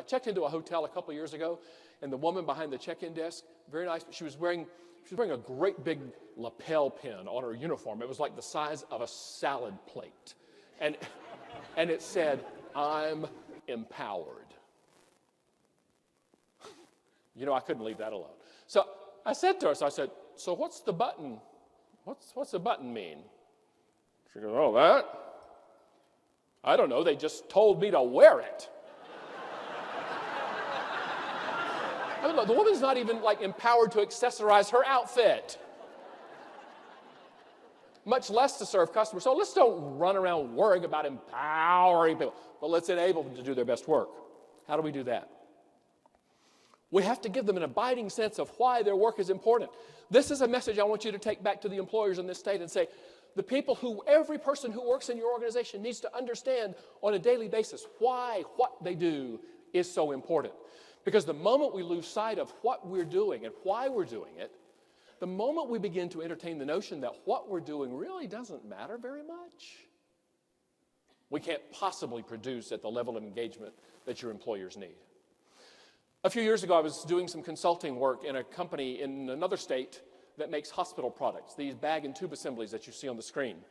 I checked into a hotel a couple of years ago, and the woman behind the check-in desk, very nice, but she was wearing a great big lapel pin on her uniform. It was like the size of a salad plate. And it said, "I'm empowered." You know, I couldn't leave that alone. So I said to her, so what's the button? What's the button mean? She goes, "Oh, that? I don't know. They just told me to wear it." I mean, look, the woman's not even like empowered to accessorize her outfit, much less to serve customers. So let's don't run around worrying about empowering people, but let's enable them to do their best work. How do we do that? We have to give them an abiding sense of why their work is important. This is a message I want you to take back to the employers in this state and say, every person who works in your organization needs to understand on a daily basis why what they do is so important. Because the moment we lose sight of what we're doing and why we're doing it, the moment we begin to entertain the notion that what we're doing really doesn't matter very much, we can't possibly produce at the level of engagement that your employers need. A few years ago, I was doing some consulting work in a company in another state that makes hospital products, these bag and tube assemblies that you see on the screen.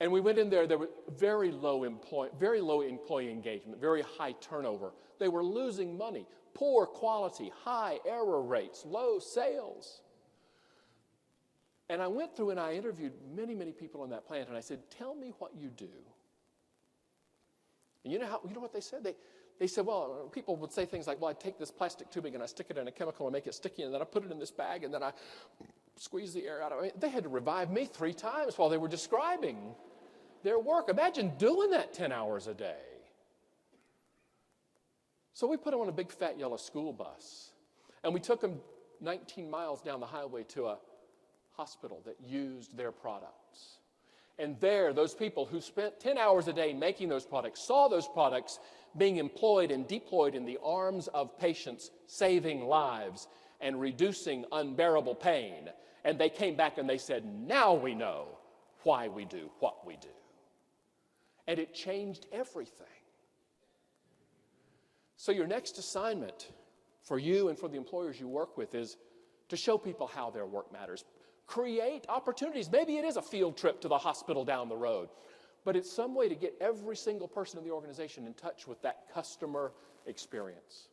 And we went in there were very low employee engagement, very high turnover. They were losing money, poor quality, high error rates, low sales. And I went through and I interviewed many, many people in that plant, and I said, "Tell me what you do." And you know what they said? They said, well, people would say things like, well, I take this plastic tubing and I stick it in a chemical and make it sticky, and then I put it in this bag, and then I squeeze the air out of it. They had to revive me 3 times while they were describing their work. Imagine doing that 10 hours a day. So we put them on a big fat yellow school bus, and we took them 19 miles down the highway to a hospital that used their products. And there, those people who spent 10 hours a day making those products saw those products being employed and deployed in the arms of patients, saving lives and reducing unbearable pain. And they came back and they said, "Now we know why we do what we do." And it changed everything. So your next assignment for you and for the employers you work with is to show people how their work matters. Create opportunities. Maybe it is a field trip to the hospital down the road, but it's some way to get every single person in the organization in touch with that customer experience.